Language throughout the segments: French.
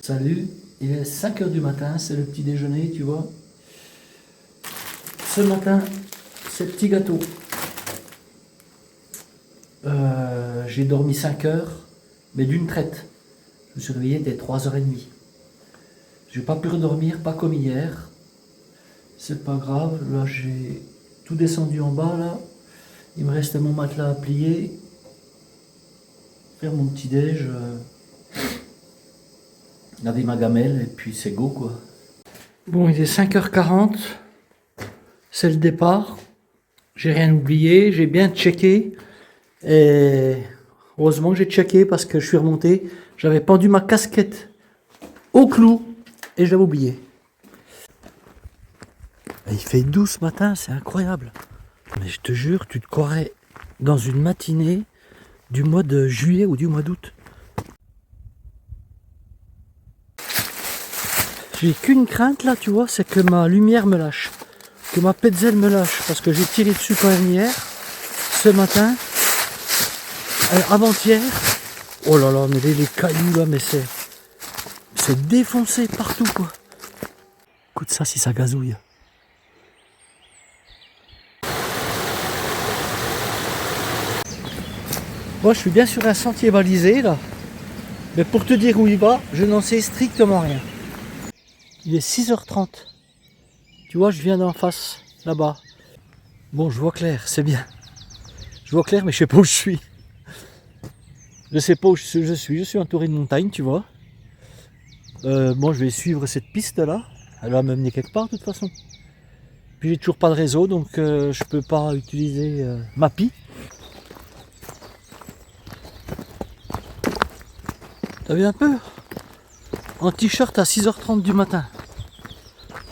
Salut, il est 5 heures du matin, c'est le petit déjeuner, tu vois. Ce matin, c'est petit gâteau. J'ai dormi 5 heures, mais d'une traite. Je me suis réveillé dès 3h30. J'ai pas pu redormir, pas comme hier. C'est pas grave, là j'ai tout descendu en bas, là. Il me restait mon matelas à plier. Faire mon petit déj. Laver ma gamelle, et puis c'est go, quoi. Bon, il est 5h40. C'est le départ. J'ai rien oublié, j'ai bien checké. Et heureusement que j'ai checké parce que je suis remonté. J'avais pendu ma casquette au clou et j'avais oublié. Et il fait doux ce matin, c'est incroyable. Mais je te jure, tu te croirais dans une matinée du mois de juillet ou du mois d'août. J'ai qu'une crainte là, tu vois, c'est que ma lumière me lâche. Que ma Petzl me lâche. Parce que j'ai tiré dessus quand même hier. Ce matin. Avant-hier. Oh là là, mais les cailloux là, mais c'est défoncé partout, quoi. Écoute ça si ça gazouille. Moi, je suis bien sur un sentier balisé là. Mais pour te dire où il va, je n'en sais strictement rien. Il est 6h30. Tu vois, je viens d'en face, là-bas. Bon, je vois clair, c'est bien. Je vois clair, mais je sais pas où je suis. Je sais pas où je suis. Je suis entouré de montagnes, tu vois. Bon, je vais suivre cette piste-là. Elle va m'amener quelque part, de toute façon. Puis j'ai toujours pas de réseau, donc je peux pas utiliser Mappy. T'as vu un peu? En t-shirt à 6h30 du matin.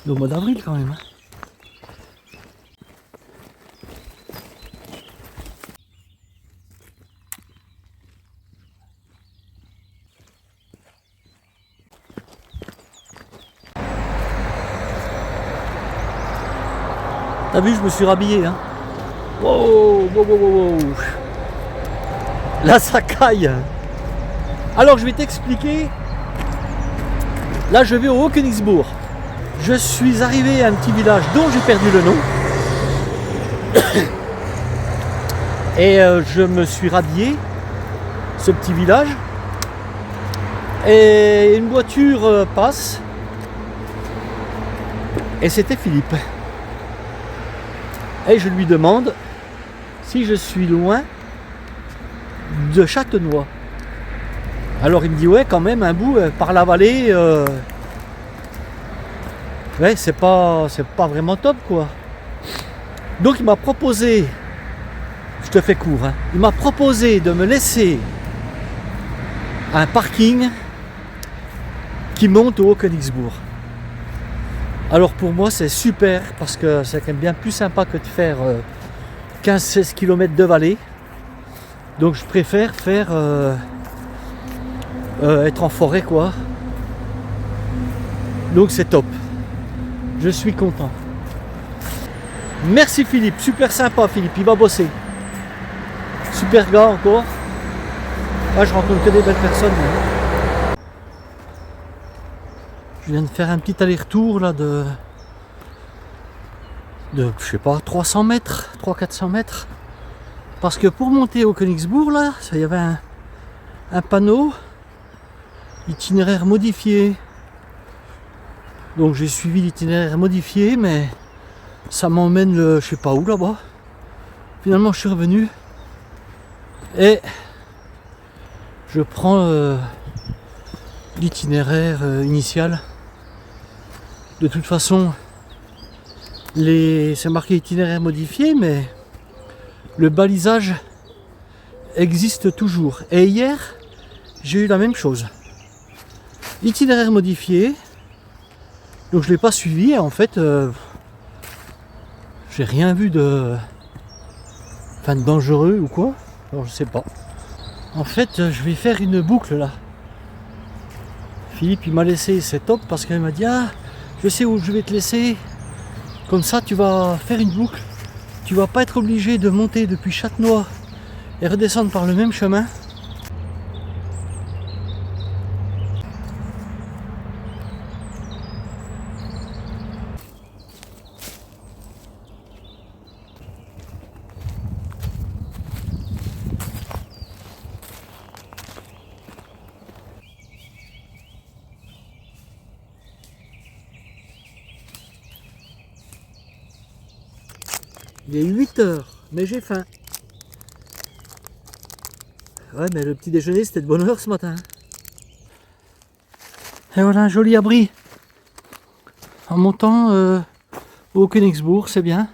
Au mois d'avril quand même. T'as vu, je me suis rhabillé, hein. Wow, wow, wow, wow, wow. Là, ça caille. Alors, je vais t'expliquer. Là, je vais au Haut-Königsbourg. Je suis arrivé à un petit village dont j'ai perdu le nom. Et je me suis rhabillé, ce petit village. Et une voiture passe. Et c'était Philippe. Et je lui demande si je suis loin de Châtenois. Alors il me dit ouais, quand même un bout par la vallée. Ouais, c'est pas vraiment top, quoi. Donc il m'a proposé, je te fais court, hein, il m'a proposé de me laisser un parking qui monte au Haut-Königsbourg. Alors pour moi c'est super parce que c'est quand même bien plus sympa que de faire 15-16 km de vallée. Donc je préfère faire être en forêt, quoi. Donc c'est top. Je suis content. Merci Philippe, super sympa Philippe, il va bosser. Super gars encore. Là je rencontre que des belles personnes. Je viens de faire un petit aller-retour là de je sais pas, 300 mètres, 300-400 mètres. Parce que pour monter au Königsbourg là, il y avait un panneau itinéraire modifié. Donc j'ai suivi l'itinéraire modifié, mais ça m'emmène je sais pas où là-bas. Finalement je suis revenu et je prends l'itinéraire initial. De toute façon, c'est marqué itinéraire modifié, mais le balisage existe toujours. Et hier, j'ai eu la même chose. Itinéraire modifié. Donc je l'ai pas suivi. En fait, j'ai rien vu de dangereux ou quoi. Alors je sais pas. En fait, je vais faire une boucle là. Philippe, il m'a laissé, c'est top parce qu'il m'a dit ah, je sais où je vais te laisser. Comme ça, tu vas faire une boucle. Tu vas pas être obligé de monter depuis Châtenois et redescendre par le même chemin. Il est 8 heures, mais j'ai faim. Ouais, mais le petit déjeuner, c'était de bonne heure ce matin. Et voilà un joli abri. En montant au Königsbourg, c'est bien.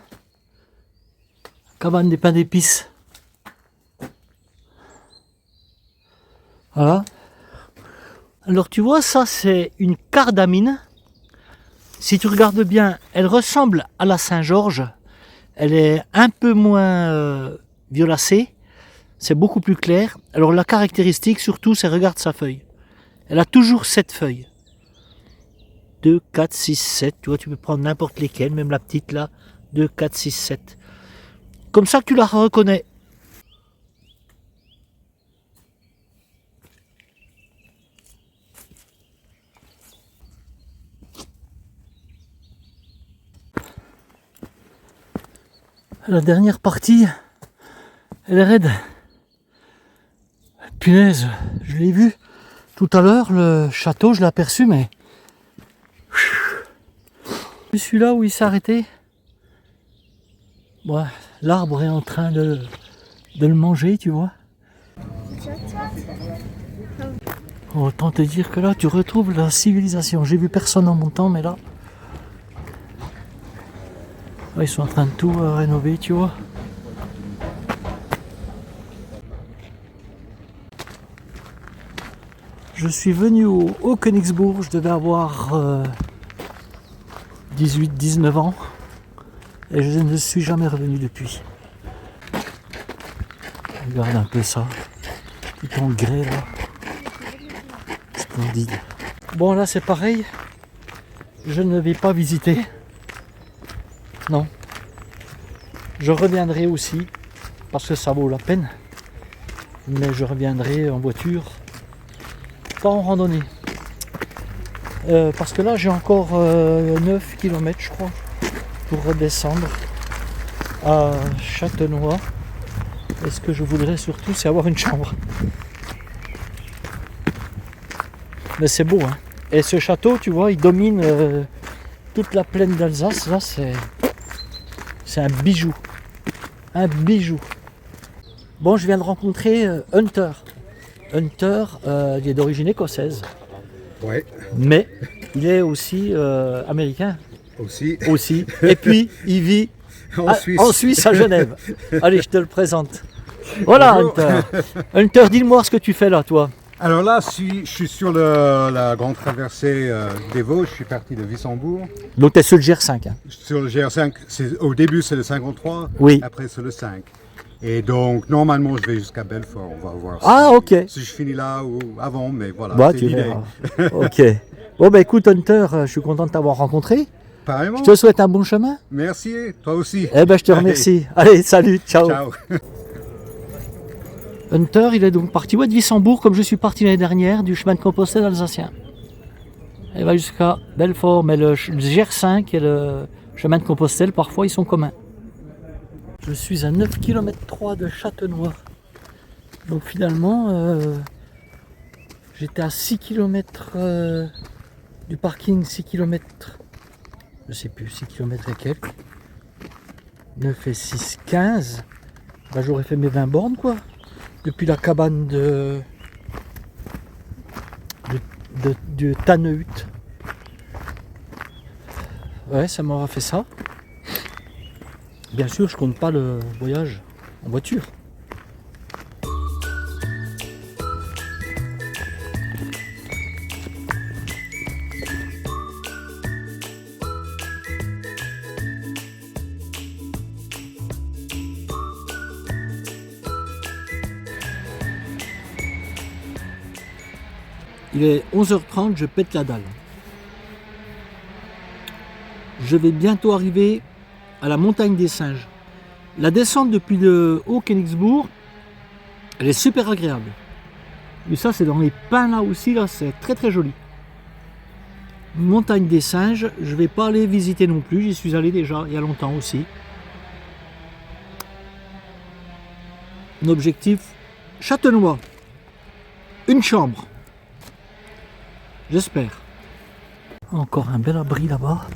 Cabane des pains d'épices. Voilà. Alors tu vois, ça c'est une cardamine. Si tu regardes bien, elle ressemble à la Saint-Georges. Elle est un peu moins violacée. C'est beaucoup plus clair. Alors la caractéristique surtout, c'est regarde sa feuille. Elle a toujours 7 feuilles. 2, 4, 6, 7. Tu vois, tu peux prendre n'importe lesquelles, même la petite là. 2, 4, 6, 7. Comme ça que tu la reconnais. La dernière partie, elle est raide. Punaise, je l'ai vu tout à l'heure, le château, je l'ai aperçu, mais... Celui-là où il s'est arrêté, ouais, l'arbre est en train de le manger, tu vois. Autant te dire que là, tu retrouves la civilisation. J'ai vu personne en montant, mais là... Ouais, ils sont en train de tout rénover, tu vois. Je suis venu au Königsbourg, je devais avoir 18-19 ans. Et je ne suis jamais revenu depuis. Regarde un peu ça. Tout en grès là. Splendide. Bon là c'est pareil. Je ne vais pas visiter. Non. Je reviendrai aussi. Parce que ça vaut la peine. Mais je reviendrai en voiture. Pas en randonnée. Parce que là j'ai encore 9 km je crois. Pour redescendre à Châtenois. Et ce que je voudrais surtout, c'est avoir une chambre. Mais c'est beau, hein. Et ce château, tu vois, il domine toute la plaine d'Alsace. Là, c'est un bijou. Un bijou. Bon, je viens de rencontrer Hunter. Hunter, il est d'origine écossaise. Ouais. Mais il est aussi américain. Aussi. Et puis, il vit en Suisse, à Genève. Allez, je te le présente. Voilà, Bonjour. Hunter. Hunter, dis-moi ce que tu fais là, toi. Alors là, je suis sur la grande traversée des Vosges. Je suis parti de Wissembourg. Donc, tu es sur le GR5. Hein. Sur le GR5, au début c'est le 53, Oui. après c'est le 5. Et donc normalement je vais jusqu'à Belfort. On va voir Ah, ok. si je finis là ou avant, mais voilà, Bah, c'est tu l'idée. verras. Ok. Bon, bah écoute, Hunter, je suis content de t'avoir rencontré. Pareillement. Je te souhaite un bon chemin. Merci, toi aussi. Eh ben, je te remercie. Allez, salut, ciao. Ciao. Hunter, il est donc parti de Wissembourg, comme je suis parti l'année dernière, du chemin de Compostelle alsacien. Il va jusqu'à Belfort, mais le GR5 et le chemin de Compostelle, parfois, ils sont communs. Je suis à 9 km 3 de Châtenois. Donc finalement, j'étais à 6 km du parking, 6 km, je sais plus, 6 km et quelques. 9 et 6, 15. Bah, j'aurais fait mes 20 bornes, quoi. Depuis la cabane de Tanneut. Ouais, ça m'aura fait ça. Bien sûr, je compte pas le voyage en voiture. Il est 11h30, je pète la dalle. Je vais bientôt arriver à la montagne des singes. La descente depuis le haut Königsbourg, elle est super agréable. Et ça, c'est dans les pins là aussi, là, c'est très très joli. Montagne des singes, je vais pas aller visiter non plus, j'y suis allé déjà il y a longtemps aussi. Mon objectif, Châtenois. Une chambre. J'espère. Encore un bel abri là-bas.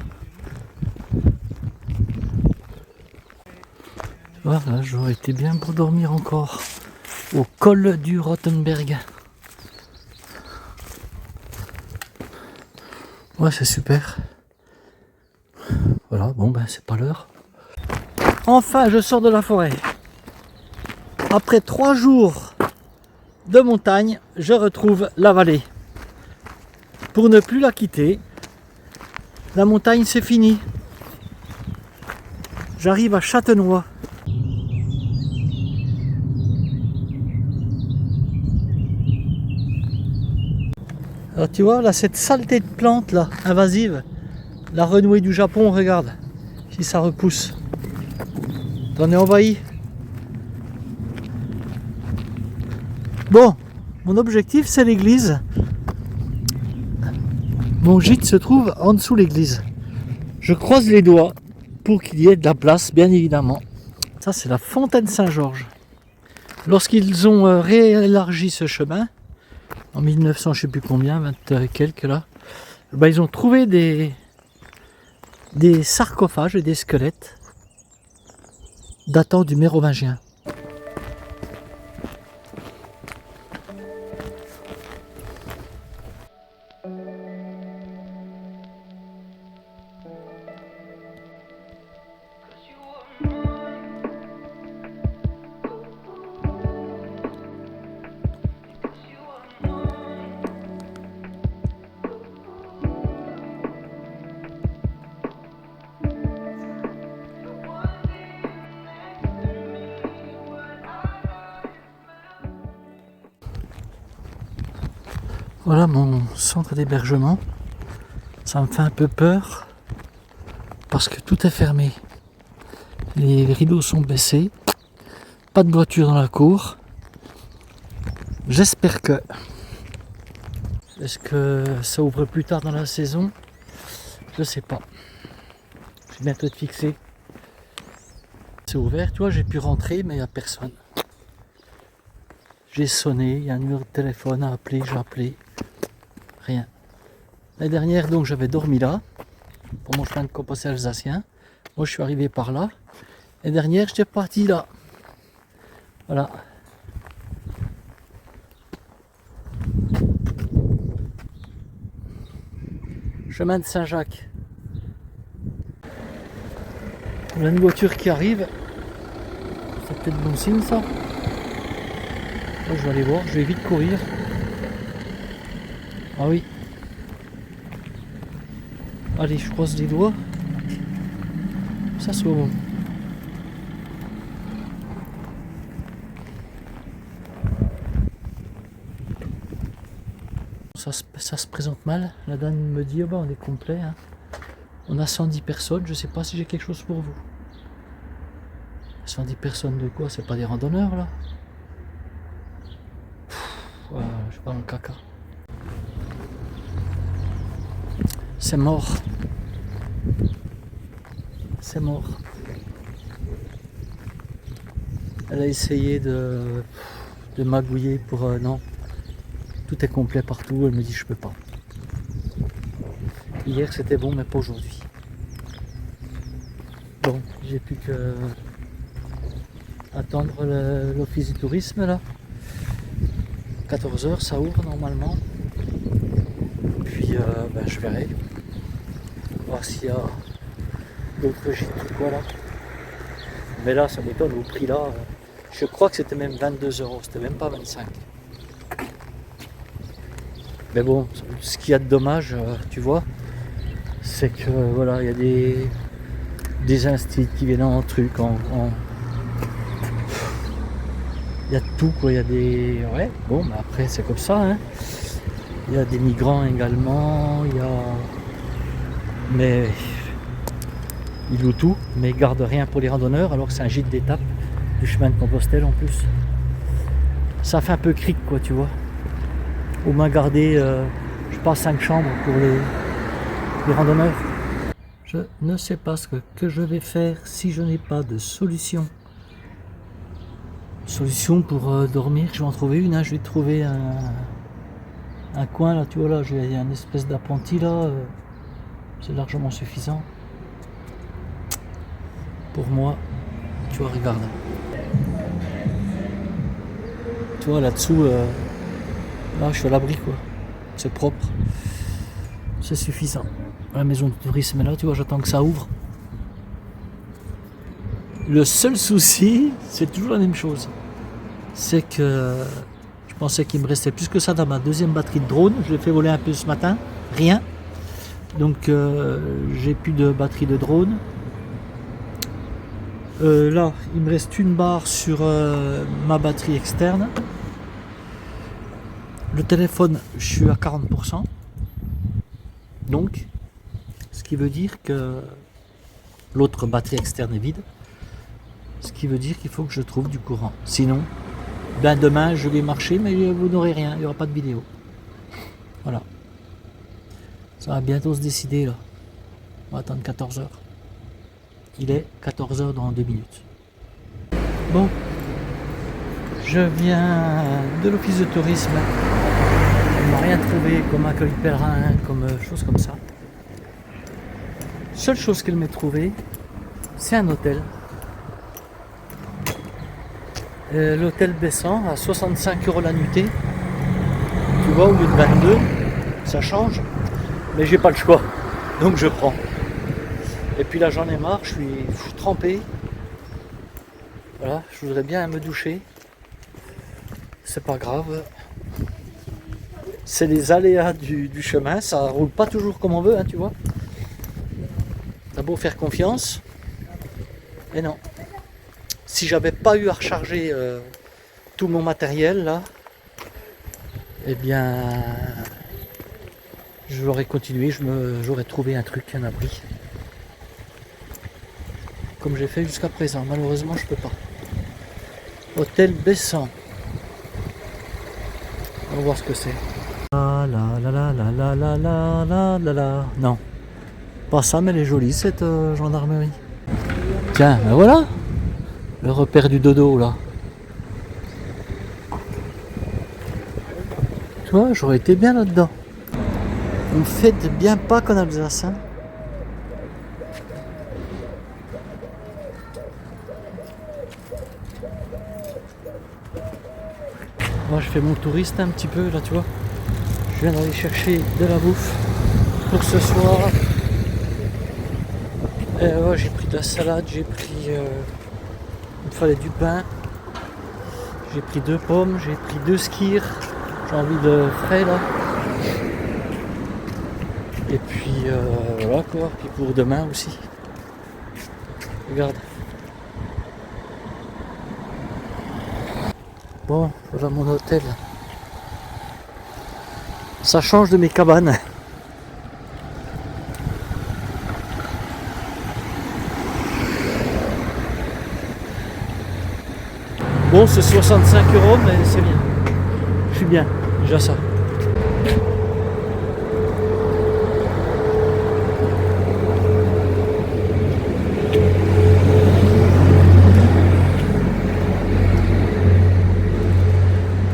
Voilà, j'aurais été bien pour dormir encore au col du Rottenberg. Ouais, c'est super. Voilà, bon ben c'est pas l'heure. Enfin, je sors de la forêt. Après 3 jours de montagne, je retrouve la vallée. Pour ne plus la quitter, la montagne c'est fini. J'arrive à Châtenois. Alors tu vois, là, cette saleté de plantes là, invasive, la renouée du Japon, regarde, si ça repousse. T'en es envahi. Bon, mon objectif c'est l'église. Mon gîte se trouve en dessous de l'église. Je croise les doigts pour qu'il y ait de la place, bien évidemment. Ça, c'est la fontaine Saint-Georges. Lorsqu'ils ont réélargi ce chemin, en 1900, je sais plus combien, 20 quelques là, ben, ils ont trouvé des sarcophages et des squelettes datant du Mérovingien. Voilà mon centre d'hébergement. Ça me fait un peu peur parce que tout est fermé. Les rideaux sont baissés. Pas de voiture dans la cour. J'espère que... Est-ce que ça ouvre plus tard dans la saison? Je sais pas. Je vais bientôt être fixé. C'est ouvert, tu vois, j'ai pu rentrer mais il n'y a personne. J'ai sonné, il y a un numéro de téléphone à appeler, j'ai appelé. Rien. La dernière, donc, j'avais dormi là, pour mon chemin de composté alsacien. Moi, je suis arrivé par là. La dernière, j'étais parti là. Voilà. Chemin de Saint-Jacques. Il y a une voiture qui arrive. C'est peut-être bon signe, ça. Moi, je vais aller voir, je vais vite courir. Ah oui. Allez, je croise les doigts. Ça soit bon. Ça se présente mal. La dame me dit, oh bah, on est complet. Hein. On a 110 personnes, je sais pas si j'ai quelque chose pour vous. 110 personnes de quoi? C'est pas des randonneurs là? Ouais, je suis pas dans le caca. C'est mort. C'est mort. Elle a essayé de magouiller pour... non. Tout est complet partout. Elle me dit je peux pas. Hier c'était bon mais pas aujourd'hui. Bon, j'ai plus que attendre l'office du tourisme là. 14h ça ouvre normalement. Puis ben, je verrai. Voir s'il y a d'autres gîtes ou quoi là. Mais là ça m'étonne au prix là. Je crois que c'était même 22 €, c'était même pas 25. Mais bon, ce qu'il y a de dommage, tu vois, c'est que voilà, il y a des instits qui viennent en truc, il y a de tout quoi, il y a des... Ouais, bon, mais après c'est comme ça, hein. Il y a des migrants également, il y a... Mais ils louent tout, mais ils gardent rien pour les randonneurs, alors que c'est un gîte d'étape du chemin de Compostelle en plus. Ça fait un peu cric quoi, tu vois. Au moins garder, je sais pas, 5 chambres pour les randonneurs. Je ne sais pas ce que je vais faire si je n'ai pas de solution. Solution pour dormir, je vais en trouver une, hein. Je vais trouver un coin là, tu vois là, j'ai un espèce d'appentis là, c'est largement suffisant. Pour moi, tu vois, regarde. Tu vois, là-dessous, là, je suis à l'abri, quoi. C'est propre. C'est suffisant. La maison de tourisme est là, tu vois, j'attends que ça ouvre. Le seul souci, c'est toujours la même chose. C'est que je pensais qu'il me restait plus que ça dans ma deuxième batterie de drone. Je l'ai fait voler un peu ce matin. Rien. Donc j'ai plus de batterie de drone. Là, il me reste une barre sur ma batterie externe. Le téléphone, je suis à 40%. Donc, ce qui veut dire que l'autre batterie externe est vide. Ce qui veut dire qu'il faut que je trouve du courant. Sinon, ben demain je vais marcher, mais vous n'aurez rien, il n'y aura pas de vidéo. Voilà. Ça va bientôt se décider là. On va attendre 14h. Il est 14h dans 2 minutes. Bon. Je viens de l'office de tourisme. On n'a rien trouvé comme accueil pèlerin, comme chose comme ça. Seule chose qu'elle m'ait trouvé, c'est un hôtel. L'hôtel Bessan à 65 € la nuitée. Tu vois, au lieu de 22, ça change. Mais j'ai pas le choix. Donc je prends. Et puis là j'en ai marre, je suis trempé. Voilà, je voudrais bien me doucher. C'est pas grave. C'est les aléas du chemin, ça roule pas toujours comme on veut, hein, tu vois. T'as beau faire confiance. Et non. Si j'avais pas eu à recharger tout mon matériel là, eh bien je l'aurais continué, j'aurais trouvé un truc, un abri. Comme j'ai fait jusqu'à présent. Malheureusement je peux pas. Hôtel Bessan. On va voir ce que c'est. La la la la la la la la la la. Non. Pas ça, mais elle est jolie cette gendarmerie. Tiens, ben voilà. Le repère du dodo là. Tu vois, j'aurais été bien là-dedans. On fait bien pas qu'en Alsace. Hein. Moi je fais mon touriste un petit peu là, tu vois. Je viens d'aller chercher de la bouffe pour ce soir. Ouais, j'ai pris de la salade, j'ai pris... il me fallait du pain. J'ai pris 2 pommes, j'ai pris 2 skyrs. J'ai envie de frais là. Et puis voilà quoi. Puis pour demain aussi. Regarde. Bon, voilà mon hôtel. Ça change de mes cabanes. Bon, c'est 65 €, mais c'est bien. Je suis bien, déjà ça.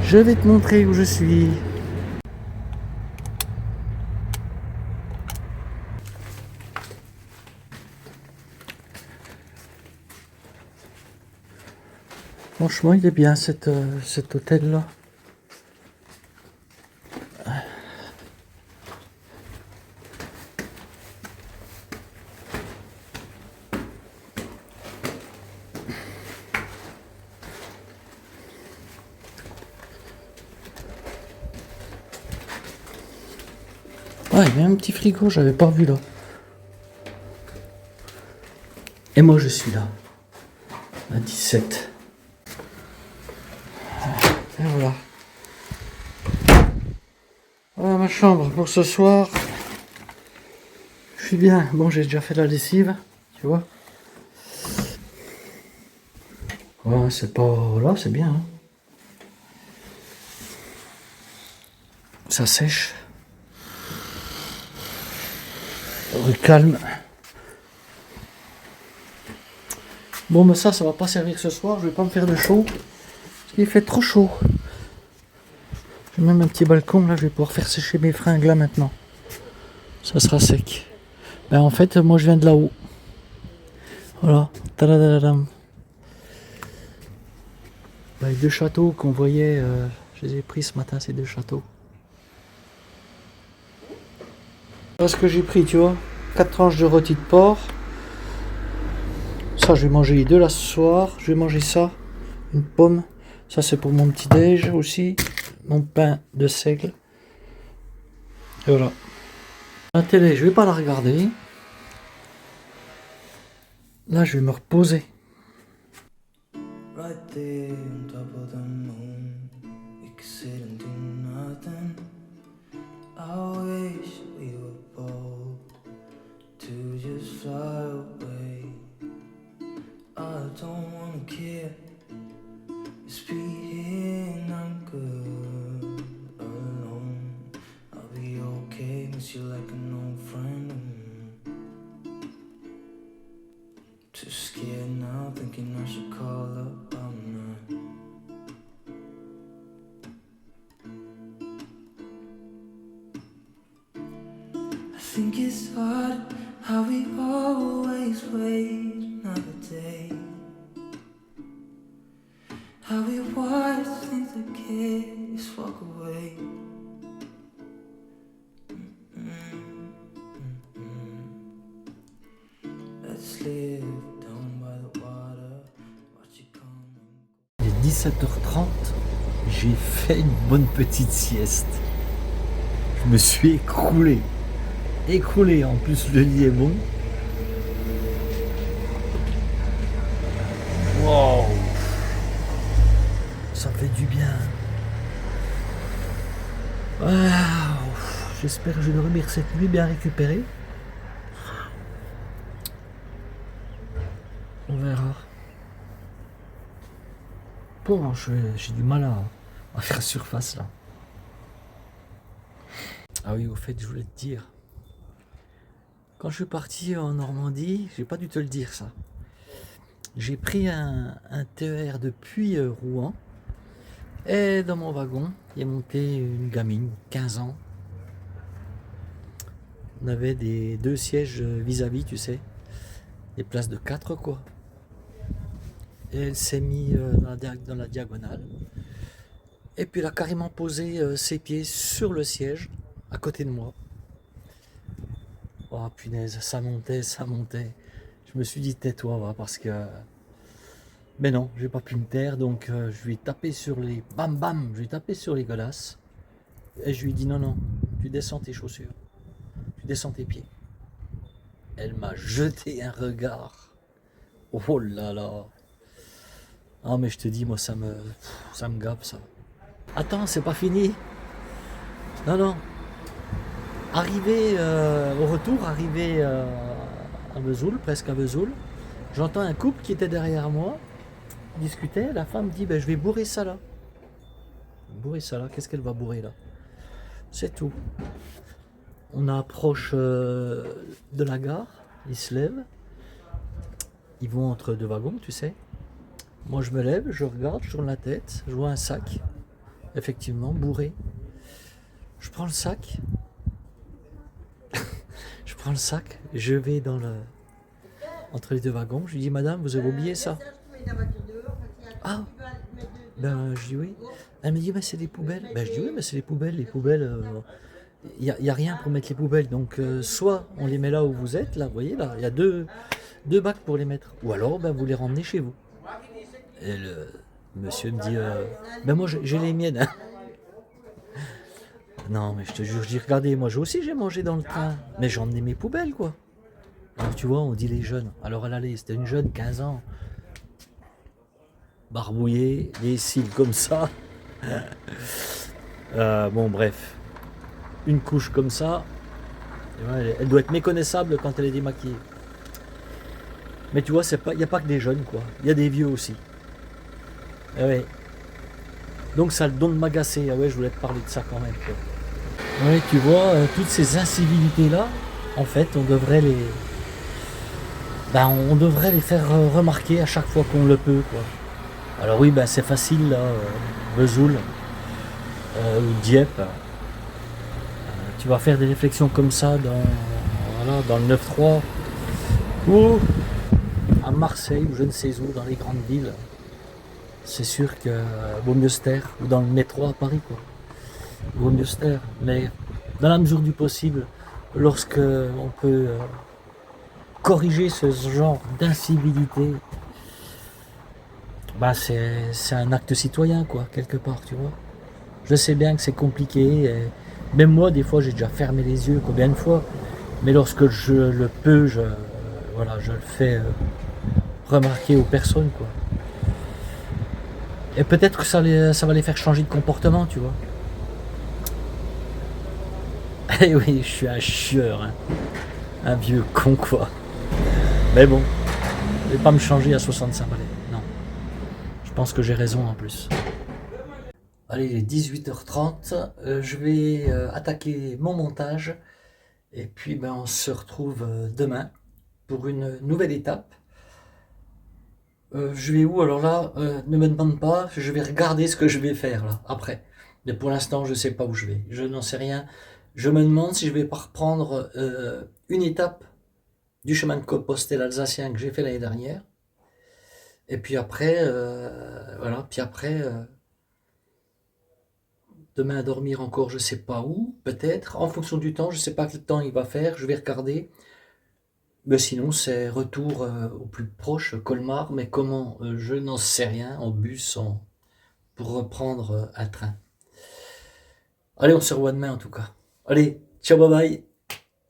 Je vais te montrer où je suis. Franchement, il est bien cet hôtel-là. Ah, il y a un petit frigo, j'avais pas vu là. Et moi, je suis là. À 17. Et voilà. Voilà ma chambre pour ce soir. Je suis bien. Bon, j'ai déjà fait la lessive, tu vois. Ouais, c'est pas... Là, c'est bien. Hein. Ça sèche. Calme. Bon, mais ça va pas servir ce soir. Je vais pas me faire de chaud. Parce qu'il fait trop chaud. J'ai même un petit balcon là. Je vais pouvoir faire sécher mes fringues là maintenant. Ça sera sec. Ben en fait, moi je viens de là-haut. Voilà. Tadadadam. Les deux châteaux qu'on voyait, je les ai pris ce matin, ces deux châteaux. Voilà ce que j'ai pris, tu vois. 4 tranches de rôti de porc. Ça, je vais manger les deux là ce soir. Je vais manger ça. Une pomme. Ça, c'est pour mon petit déj aussi. Mon pain de seigle. Et voilà. La télé, je vais pas la regarder. Là, je vais me reposer. Right there on top of the moon, we could sit and do nothing. I wish we were bold to just fly away. I don't wanna care, just be here and I'm good alone. I'll be okay, miss you like an old friend. Too scared now, thinking I should call up, I'm not. I think it's hard how we always wait another day. How we watch things that can't just walk away. Let's live down by the water. Watch it come. Il est 17h30. J'ai fait une bonne petite sieste. Je me suis écroulé. Écroulé, en plus le lit est bon. Wow. Ça fait du bien. Wow. J'espère que je vais dormir cette nuit bien récupérée. On verra. Bon, j'ai du mal à faire surface là. Ah oui, au fait, je voulais te dire. Quand je suis parti en Normandie, j'ai pas dû te le dire ça. J'ai pris un TER depuis Rouen. Et dans mon wagon, il est monté une gamine, 15 ans. On avait deux sièges vis-à-vis, tu sais. Des places de 4 quoi. Et elle s'est mise dans la diagonale. Et puis elle a carrément posé ses pieds sur le siège, à côté de moi. Oh punaise, ça montait, ça montait. Je me suis dit tais-toi, va, parce que... Mais non, j'ai pas pu me taire, donc je lui ai tapé sur les... Bam bam, je lui ai tapé sur les godasses. Et je lui ai dit non, non, tu descends tes chaussures. Tu descends tes pieds. Elle m'a jeté un regard. Oh là là. Ah mais je te dis, moi ça me gave ça. Attends, c'est pas fini. Non, non. Arrivé au retour, arrivé à Vesoul, presque à Vesoul, j'entends un couple qui était derrière moi, discutait, la femme dit ben, je vais bourrer ça là. Bourrer ça là, qu'est-ce qu'elle va bourrer là? C'est tout. On approche de la gare, ils se lèvent, ils vont entre deux wagons, tu sais. Moi je me lève, je regarde, je tourne la tête, je vois un sac, effectivement, bourré. Je prends le sac, je vais entre les deux wagons, je lui dis madame, vous avez oublié ça? Ah, ben je dis oui. Elle me dit mais c'est des poubelles. Ben je dis oui mais c'est les poubelles, il n'y a rien pour mettre les poubelles, donc soit on les met là où vous êtes, là, vous voyez là, il y a deux bacs pour les mettre, ou alors ben, vous les ramenez chez vous. Et le monsieur me dit ben moi j'ai les miennes. Hein. Non mais je te jure, je dis regardez, moi j'ai mangé dans le train, mais j'ai emmené mes poubelles quoi. Alors tu vois, on dit les jeunes. Alors elle allait, c'était une jeune, 15 ans. Barbouillée, les cils comme ça. Bon bref. Une couche comme ça. Elle doit être méconnaissable quand elle est démaquillée. Mais tu vois, il n'y a pas que des jeunes quoi. Il y a des vieux aussi. Ah ouais. Donc ça a le don de m'agacer. Ah ouais, je voulais te parler de ça quand même. Quoi. Ouais, tu vois, toutes ces incivilités-là, en fait, on devrait les faire remarquer à chaque fois qu'on le peut, quoi. Alors oui, ben c'est facile, là, Vesoul ou Dieppe. Tu vas faire des réflexions comme ça dans le 9-3 ou à Marseille ou je ne sais où, dans les grandes villes. c'est sûr que vaut mieux se taire, ou dans le métro à Paris, quoi. Vaut mieux se taire. Mais dans la mesure du possible, lorsque on peut corriger ce genre d'incivilité, bah c'est un acte citoyen, quoi, quelque part, tu vois. Je sais bien que c'est compliqué, et même moi, des fois, j'ai déjà fermé les yeux combien de fois, mais lorsque je le peux, voilà, je le fais remarquer aux personnes, quoi. Et peut-être que ça va les faire changer de comportement, tu vois. Eh oui, je suis un chieur, hein. Un vieux con, quoi. Mais bon, je vais pas me changer à 65 balais, non. Je pense que j'ai raison en plus. Allez, il est 18h30, je vais attaquer mon montage. Et puis ben, on se retrouve demain pour une nouvelle étape. Je vais où alors là ne me demande pas, je vais regarder ce que je vais faire là, après. Mais pour l'instant, je ne sais pas où je vais, je n'en sais rien. Je me demande si je vais pas reprendre une étape du chemin de Compostelle alsacien que j'ai fait l'année dernière. Et puis après, voilà, puis après, demain à dormir encore, je ne sais pas où, peut-être, en fonction du temps, je ne sais pas quel temps il va faire, je vais regarder. Mais sinon, c'est retour au plus proche, Colmar, mais comment, je n'en sais rien, en bus, pour reprendre un train. Allez, on se revoit demain en tout cas. Allez, ciao, bye bye,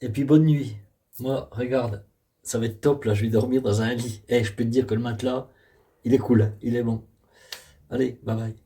et puis bonne nuit. Moi, regarde, ça va être top là, je vais dormir dans un lit. Eh, je peux te dire que le matelas, il est cool, il est bon. Allez, bye bye.